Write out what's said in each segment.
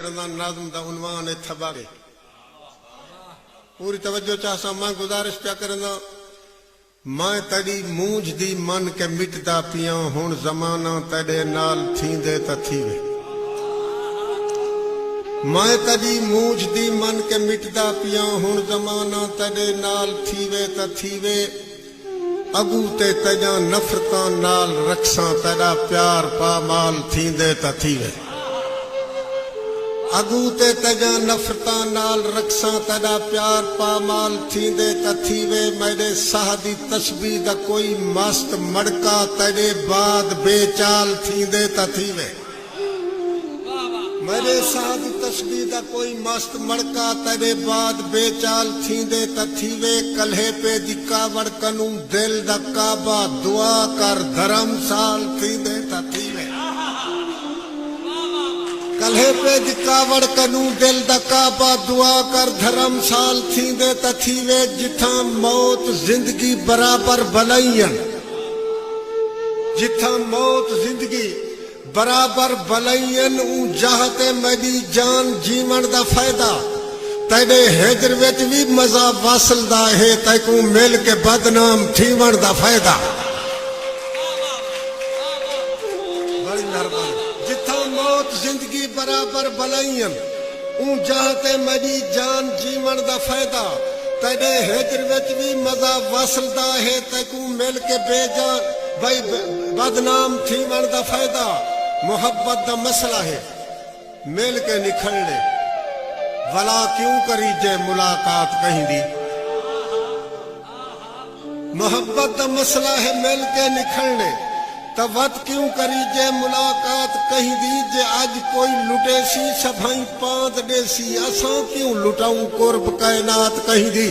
ناظم دا عنوان ہے تھبارے پوری توجہ چاہسا میں گزارش پیا کرنا میں تڑی مونج دی من کے مٹدا پیاں ہن زمانہ تڑے نال تھیندے تا تھیوے میں تڑی مونج دی من کے مٹدا پیاں ہن زمانہ تڑے نال تھیوے تا تھیوے اگو تے تجاں نفرتاں نال رکھساں تڑا پیار پامال تھیندے تا تھیوے اگو تے تجاں نفرتاں نال رکھساں تڑا پیار پامال تھیندے تا تھیوے میرے ساہ دی تسبیح دا کوئی مست مڑکا تڑے بعد بے چال تھیندے تا تھیوے میرے ساہ دی تسبیح دا کوئی مست مڑکا تڑے بعد بے چال تھیندے تا تھیوے کلہے پہ دی کاوڑ کنوں دل دا کعبہ دعا کر دھرم سال تھیندے تا تھیوے کلہے پہ دی کاوڑ کنوں دل دا کعبہ دعا کر دھرم سال تھیندے تا تھیوے جتھاں موت زندگی برابر بلائین جتھاں موت زندگی برابر بلائین اون جاہتے میری جان جیون دا فائدہ تیڑے ہجر وچ بھی مزہ واصل دا ہے تیکوں مل کے بدنام تھیون دا فائدہ بڑی مہربانی جتھاں موت زندگی برابر بلائین اون جاہتے میری جان جیون دا فائدہ تیڑے ہجر وچ بھی مزہ واصل دا ہے تیکوں مل کے بے جان بھائی بدنام تھیون دا فائدہ محبت دا مسئلہ ہے مل کے نکھلنے ولا کیوں کری جے ملاقات کہیں دی محبت دا مسئلہ ہے مل کے نکھلنے توت کیوں کری جے ملاقات کہیں دی جے آج کوئی لٹے سی سبھائیں پاند دے سی اساں کیوں لٹاؤں قرب کائنات کہیں دی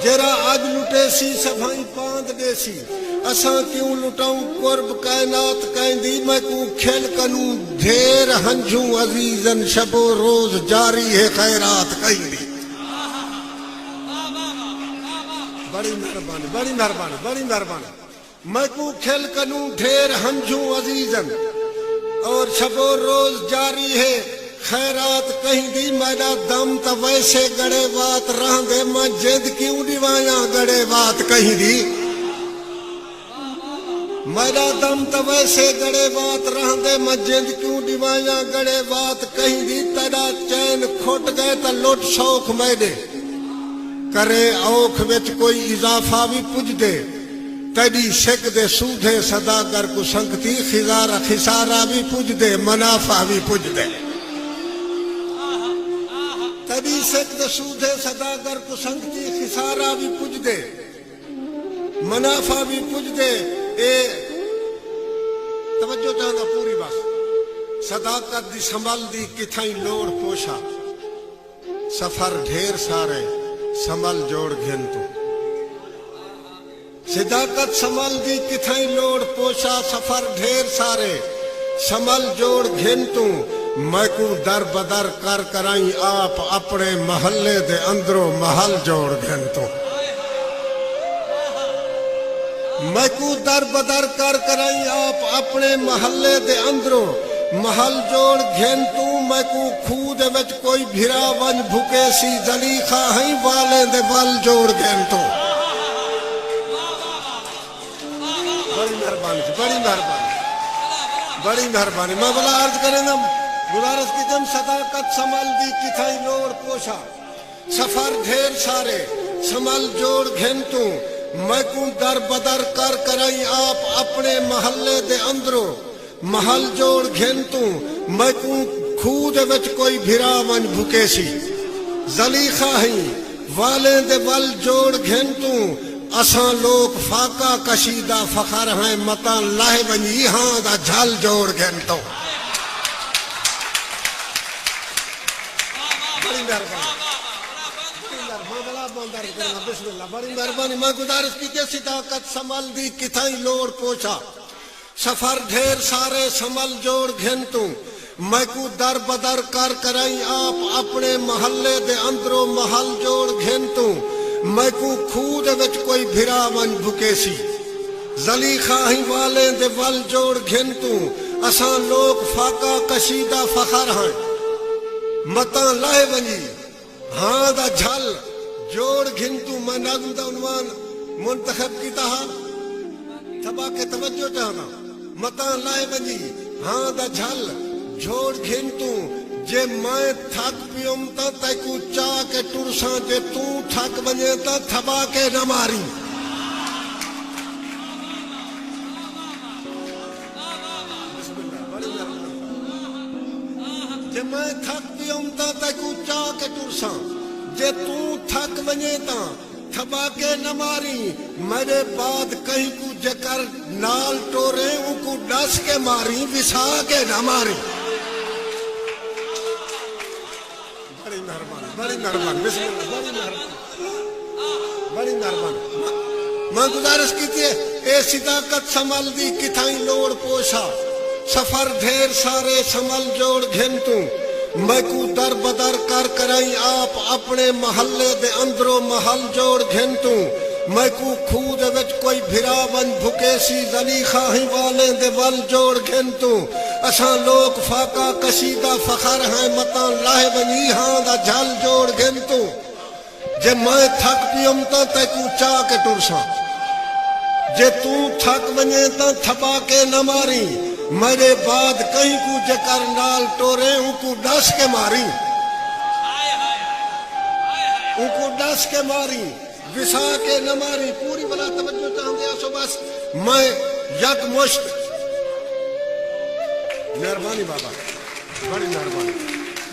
جرا آج لٹے سی سبھائیں پاند دے سی اساں کیوں لٹاؤں قرب کائنات کہیں دی میں کو کھل کنوں ڈھیر ہنجوں عزیزن شب و روز جاری ہے خیرات کہیں دی بڑی مہربانی بڑی مہربانی بڑی مہربانی میں کو کھل کنوں ڈھیر ہنجوں عزیزن اور شب و روز جاری ہے خیرات کہیں دی میرا دم تا ویسے گڑے بات رہ دے میں جد کیوں دیوائیاں گڑے بات کہیں دی میرا دم تا ویسے گڑے بات رہ دے میں جد کیوں دیوائیاں گڑے بات کہیں دی تیرا چین کھٹ گئے تا لوٹ شوق میرے کرے اوکھ وچ کوئی اضافہ بھی پج دے تیری شک دے سودھے صداگر کو سنگتی خسارہ بھی پج دے منافع بھی پج دے تیری شک دے سودھے صداگر کو سنگتی خسارہ بھی پج دے منافع بھی پج دے اے توجہ چاہنا پوری بات صداقت دی سنبھل دی کتھائیں لوڑ پوشا سفر ڈھیر سارے سنبھل جوڑ گھن تو صداقت سنبھل دی کتھائیں لوڑ پوشا سفر ڈھیر سارے سنبھل جوڑ گھن تو میں کو در بدر کر کرائیں آپ اپنے محلے دے اندروں محل جوڑ گھن تو میں کو در بدر کر کرائیں آپ اپنے محلے دے اندروں محل جوڑ گھن تو میں کو خود وچ کوئی بھرا ون بھکے سی زلیخہ ہیں والے دے ول جوڑ گھن تو بڑی مہربانی بڑی مہربانی بڑی مہربانی میں بلا عرض کریں گا گزارش کی جم صداقت سنبھل دی کتھائی لوڑ پوشا سفر ڈھیر سارے سنبھل جوڑ گھن تو میں کو در بدر کر کرائیں آپ اپنے محلے دے اندروں محل جوڑ گھن تو میں کو خود وچ کوئی بھرا ون بھکے سی زلیخہ ہیں والے دے ول جوڑ گھن تو اساں لوگ فاقہ کشیدہ فخر ہیں متا لاہ ونی ہاں دا جھل جوڑ گھن تو بڑی مہربانی میں گزارش کی کہ صداقت سنبھل دی کتھائیں لوڑ پوچھا سفر ڈھیر سارے سنبھل جوڑ گھن تو میں کو در بدر کر کرائیں آپ اپنے محلے دے اندروں محل جوڑ گھن تو میں کو خود وچ کوئی بھرا ون بھکے سی زلیخہ ہی والے دے ول جوڑ گھن تو اساں لوگ فاقہ کشیدہ فخر ہیں متاں لائے ونجی ہاں دا جھل جوڑ گھنتو میں نظم دا عنوان منتخب کی تہا تھبا کے توجہ چاہنا متاں لائے ونجی ہاں دا جھل جوڑ گھنتو جے میں تھک پیوم تا تیکو چاہ کے ٹرساں جے تو تھک بنے تا تھبا کے نہ ماری جے میں تھک پیوم تا تیکو چاہ کے ٹرساں جے تو تھک بنے تا تھبا کے نہ ماری میرے بعد کہیں کو جکر نال ٹورے ان کو ڈس کے ماری وسا کے نہ ماری بڑی مہربانی بسم اللہ بڑی مہربانی بڑی مہربانی میں گزارش کی تھی اے صداقت سمل دی کتھائیں لوڑ پوشا سفر ڈھیر سارے سمل جوڑ گھنتوں میں کو در بدر کر کرائیں آپ اپنے محلے دے اندروں محل جوڑ گھنتوں میں کو خود وچ کوئی بھرا ون بھکیسی زلیخا ہی والے دے ول جوڑ گھنتوں اساں لوگ فاقہ کشیدہ فخر ہیں متاں لاہ بنی ہاں دا جھل جوڑ گھنتوں جے میں تھک پیوم تا تیکو چاہ کے ٹرساں جے تو تھک بنے تا تھپا کے نہ ماری میرے بعد کہیں کو جکر نال ٹورے ان کو ڈس کے ماری ان کو ڈس کے ماری وسا کے نہ ماری پوری بلا توجہ چاہوں گے سو بس میں یک مشت مہربانی بابا بڑی مہربانی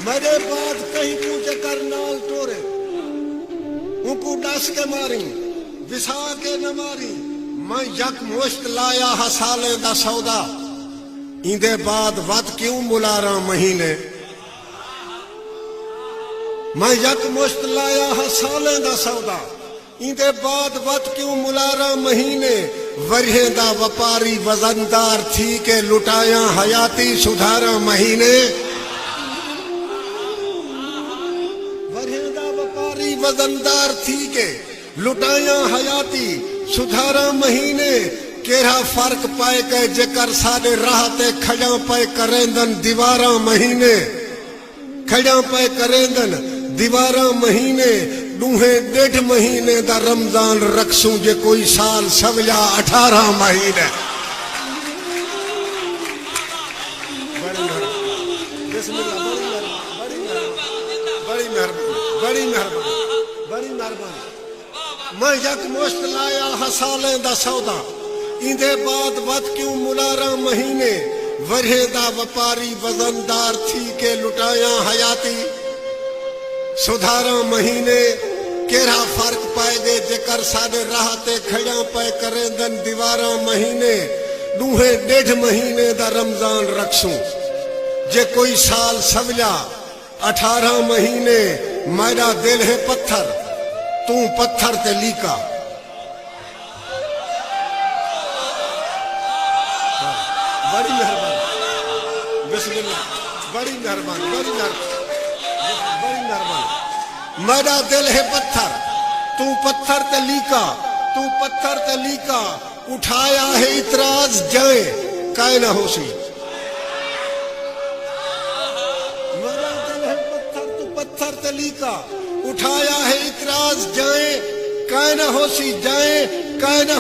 میرے بعد کہیں کو جکر نال ٹورے ان کو ڈس کے ماری وسا کے نہ ماری میں یک مشت لایا حسالے دا سودا اندے بعد وقت کیوں ملارا مہینے میں یک مشت لایا ہاں سالیں دا سودا اندے بعد وقت کیوں ملارا مہینے ورہیں دا وپاری وزندار تھی کے لٹایا حیاتی سدھارا مہینے ورہیں دا وپاری وزندار تھی کے لٹایا حیاتی سدھارا مہینے کیرا فرق پائے گئے جکر سارے راہتے کھڑاں پائے کریندن دیواراں مہینے کھڑاں پائے کریندن دیواراں مہینے ڈوہیں 1.5 مہینے دا رمضان رکھسوں جے کوئی سال سویا 18 مہینے بسم اللہ بڑی مہربانی میں یک مشت لایا حسالیں دا سودا اندے بعد وقت کیوں ملارا مہینے ورہے دا وپاری وزندار تھی کے لٹایا حیاتی سدھارا مہینے کیرا فرق پائے گے جکر سادے راہتے کھڑیاں پائے کریندن دیواراں مہینے ڈوہیں 1.5 مہینے دا رمضان رکھسوں جے کوئی سال سویا 18 مہینے میرا دل ہے پتھر تو پتھر تے لیکا بڑی مہربانی بسم اللہ بڑی مہربانی میرا دل ہے پتھر تو پتھر تے لیکا اٹھایا ہے اعتراض جائیں کائے نہ ہو سی میرا دل ہے پتھر تو پتھر تے لیکا اٹھایا ہے اعتراض جائیں کائے نہ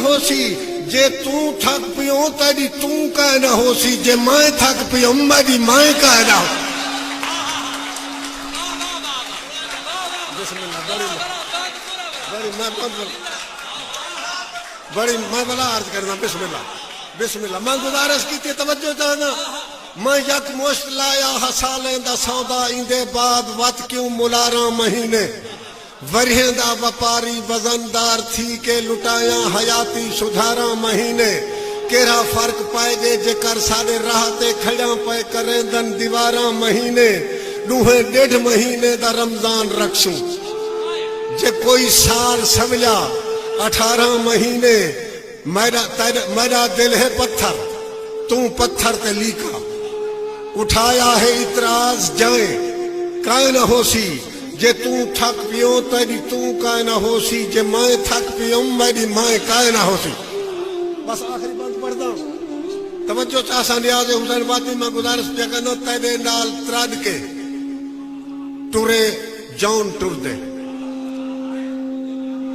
ہو سی جے تو تھک پیوں تیری تو کہہ نہ ہو سی جے میں تھک پیوں میری میں کہہ نہ ہو بڑی میں بلا عرض کرنا بسم اللہ میں گزارش کی تھی توجہ چاہنا میں یک مشت لایا حسالیں دا سودا اندے بعد وقت کیوں ملارا مہینے ورہیں دا وپاری وزندار تھی کے لٹایا حیاتی سدھارا مہینے کیرا فرق پائے گے جکر سارے راہتے کھڑیاں پائے کریندن دیواراں مہینے ڈوہیں 1.5 مہینے دا رمضان رکھسوں جے کوئی سال سویا 18 مہینے میرا دل ہے پتھر تو پتھر تے لیکا اٹھایا ہے اعتراض جائیں کائے نہ ہو سی جے تو تھک پیوں تیری تو کائے نہ ہو سی جے میں تھک پیوں میری میں کائے نہ ہو سی بس آخری بند پڑھ دا توجہ چاہسا نیاز حسین باطنی میں گزارش پہ کرنا تیرے نال تراد کے ٹرے جون ٹر دے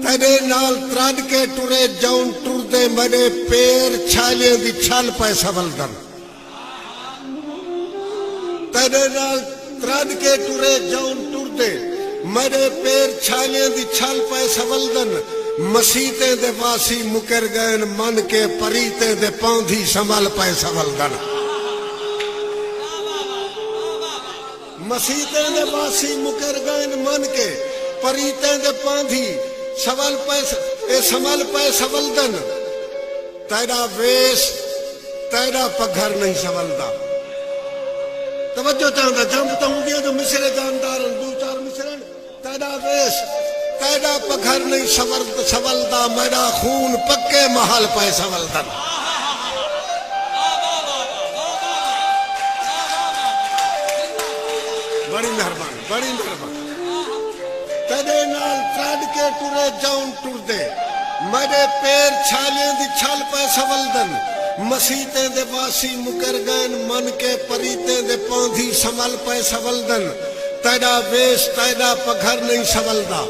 تیرے نال تراد کے ٹرے جون ٹر دے میرے پیر چھالے دی چھال پہ سولدن تیرے نال تراد کے ٹرے جون ٹر دے میرے پیر چھالے دی چھال پہ سولدن مسیتے دے واسی مکر گئن من کے پریتے دے پاندھی سمال پہ سولدن مسیتے دے واسی مکر گئن من کے پریتے دے پاندھی سمال پہ سولدن تیرا ویس تیرا پگھر نہیں سولدا توجہ چاہتا جانتا ہوں گیا جو مصرے جاندار دو چار مصرے تیرا ویس تیرا پگھر نہیں سولدا میرا خون پکے محل پہ سولدن بڑی مہربانی بڑی مہربانی تیرے نال تراد کے ٹرے جون ٹر دے میرے پیر چھالیں دی چھال پہ سولدن مسیتے دے واسی مکر گئن من کے پریتے دے پاندھی سمال پہ سولدن تیرا ویس تیرا پگھر نہیں سولدا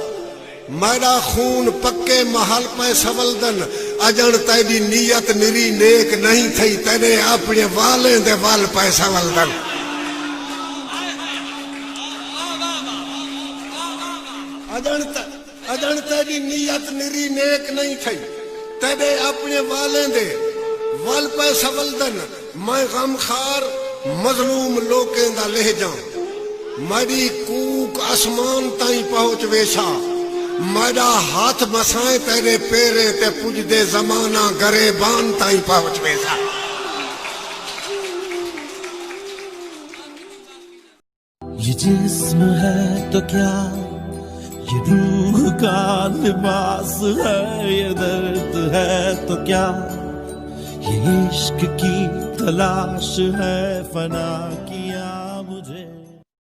میرا خون پکے محل پہ سولدن اجن تیری نیت نری نیک نہیں تھی تیرے اپنے والیں دے وال پہ سولدن اجن تیری نیت نری نیک نہیں تھی تیرے اپنے والیں دے وال پہ سولدن میں غمخار مظلوم لوکیں دا لہ جاؤں میری کوک آسمان تائیں پہنچ ویسا میرا ہاتھ مسائیں تیرے پیرے تے پج دے زمانہ گرے بان تائیں پہنچ ویسا یہ جسم ہے تو کیا یہ روح کا لباس ہے یہ درد ہے تو کیا یہ عشق کی تلاش ہے فنا کیا مجھے